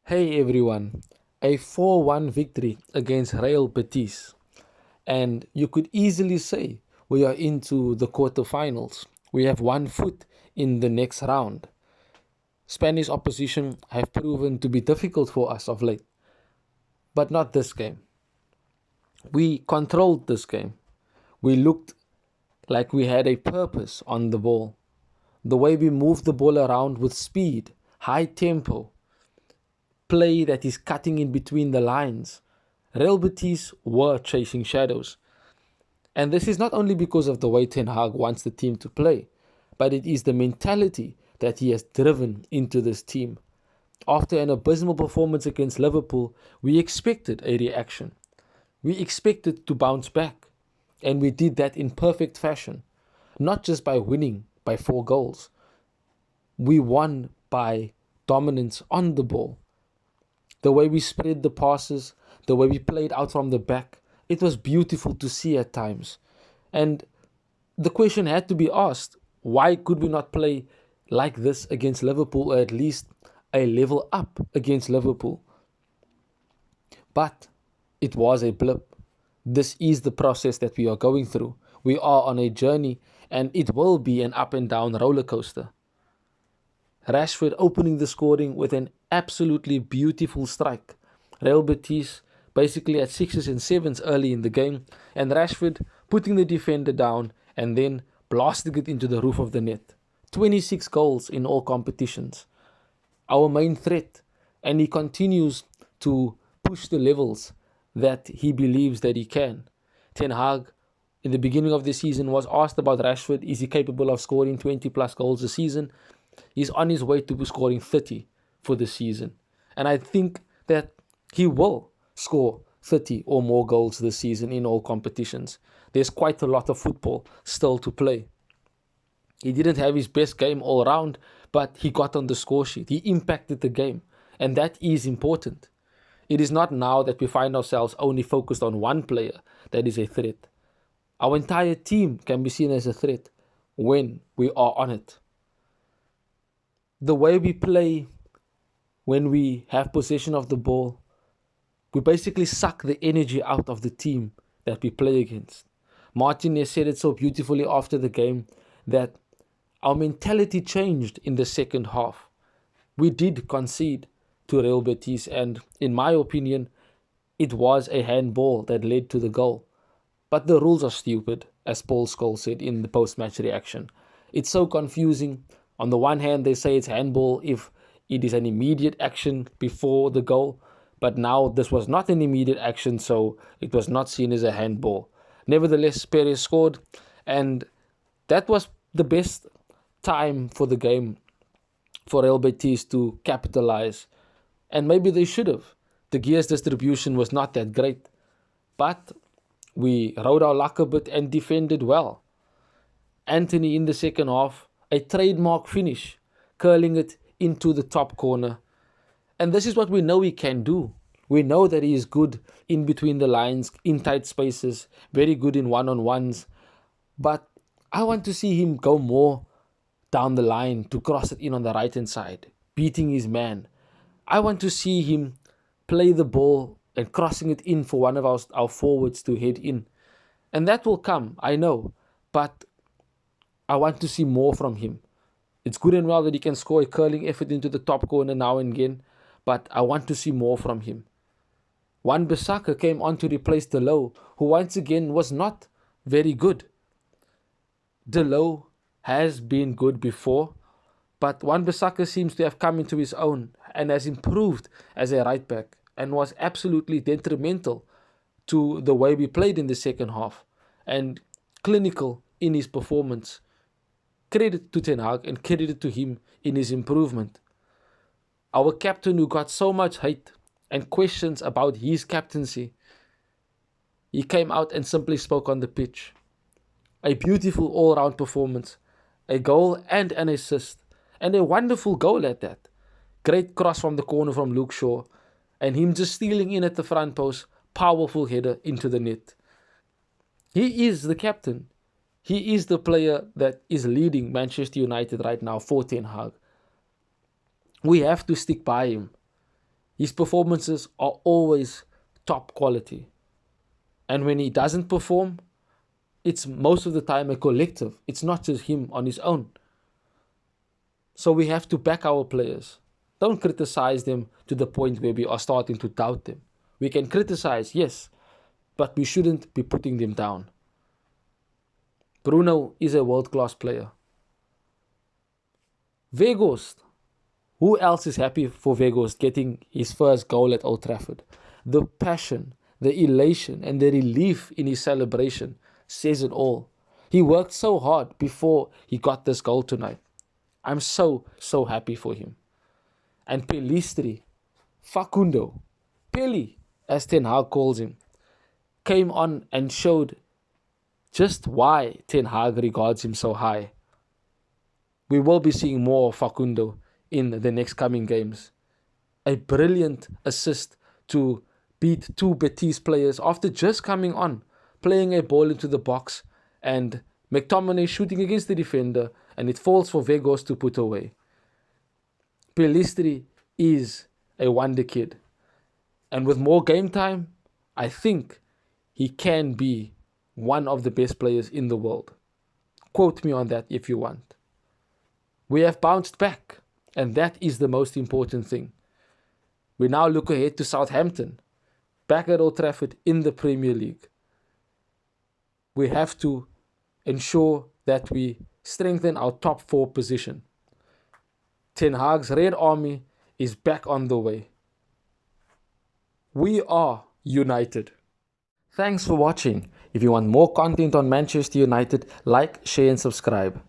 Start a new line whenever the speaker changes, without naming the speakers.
Hey everyone, a 4-1 victory against Real Betis. And you could easily say we are into the quarterfinals. We have one foot in the next round. Spanish opposition have proven to be difficult for us of late, but not this game. We controlled this game. We looked like we had a purpose on the ball. The way we moved the ball around with speed, high tempo, play that is cutting in between the lines. Real Betis were chasing shadows. And this is not only because of the way Ten Hag wants the team to play, but it is the mentality that he has driven into this team. After an abysmal performance against Liverpool, we expected a reaction. We expected to bounce back. And we did that in perfect fashion. Not just by winning by 4 goals. We won by dominance on the ball. The way we spread the passes, the way we played out from the back, it was beautiful to see at times. And the question had to be asked, why could we not play like this against Liverpool, or at least a level up against Liverpool? But it was a blip. This is the process that we are going through. We are on a journey, and it will be an up and down roller coaster. Rashford opening the scoring with an absolutely beautiful strike. Real Betis basically at sixes and sevens early in the game, and Rashford putting the defender down and then blasting it into the roof of the net. 26 goals in all competitions. Our main threat, and he continues to push the levels that he believes that he can. Ten Hag, in the beginning of the season, was asked about Rashford. Is he capable of scoring 20 plus goals a season? He's on his way to scoring 30 for the season. And I think that he will score 30 or more goals this season in all competitions. There's quite a lot of football still to play. He didn't have his best game all round, but he got on the score sheet. He impacted the game, and that is important. It is not now that we find ourselves only focused on one player that is a threat. Our entire team can be seen as a threat when we are on it. The way we play when we have possession of the ball, we basically suck the energy out of the team that we play against. Martinez said it so beautifully after the game that our mentality changed in the second half. We did concede to Real Betis, and in my opinion, it was a handball that led to the goal. But the rules are stupid, as Paul Scholes said in the post-match reaction. It's so confusing. On the one hand, they say it's handball if it is an immediate action before the goal, but now this was not an immediate action, so it was not seen as a handball. Nevertheless, Perez scored, and that was the best time for the game for Real Betis to capitalize. And maybe they should have. The gears distribution was not that great, but we rode our luck a bit and defended well. Anthony in the second half, a trademark finish, curling it into the top corner. And this is what we know he can do. We know that he is good in between the lines, in tight spaces, very good in one-on-ones. But I want to see him go more down the line to cross it in on the right-hand side, beating his man. I want to see him play the ball and crossing it in for one of our forwards to head in. And that will come, I know. But I want to see more from him. It's good and well that he can score a curling effort into the top corner now and again, but I want to see more from him. Wan-Bissaka came on to replace Delo, who once again was not very good. Delo has been good before, but Wan-Bissaka seems to have come into his own and has improved as a right back and was absolutely detrimental to the way we played in the second half and clinical in his performance. Credit to Ten Hag and credit to him in his improvement. Our captain, who got so much hate and questions about his captaincy, he came out and simply spoke on the pitch. A beautiful all-round performance, a goal and an assist, and a wonderful goal at that. Great cross from the corner from Luke Shaw, and him just stealing in at the front post, powerful header into the net. He is the captain. He is the player that is leading Manchester United right now for Ten Hag. We have to stick by him. His performances are always top quality. And when he doesn't perform, it's most of the time a collective. It's not just him on his own. So we have to back our players. Don't criticize them to the point where we are starting to doubt them. We can criticize, yes, but we shouldn't be putting them down. Bruno is a world-class player. Weghorst. Who else is happy for Weghorst getting his first goal at Old Trafford? The passion, the elation, and the relief in his celebration says it all. He worked so hard before he got this goal tonight. I'm so happy for him. And Pelistri, Facundo, Peli, as Ten Hag calls him, came on and showed just why Ten Hag regards him so high. We will be seeing more of Facundo in the next coming games. A brilliant assist to beat two Betis players after just coming on, playing a ball into the box, and McTominay shooting against the defender, and it falls for Weghorst to put away. Pelistri is a wonder kid. And with more game time, I think he can be one of the best players in the world. Quote me on that if you want. We have bounced back, and that is the most important thing. We now look ahead to Southampton, back at Old Trafford in the Premier League. We have to ensure that we strengthen our top 4 position. Ten Hag's Red Army is back on the way. We are united. Thanks for watching. If you want more content on Manchester United, like, share and subscribe.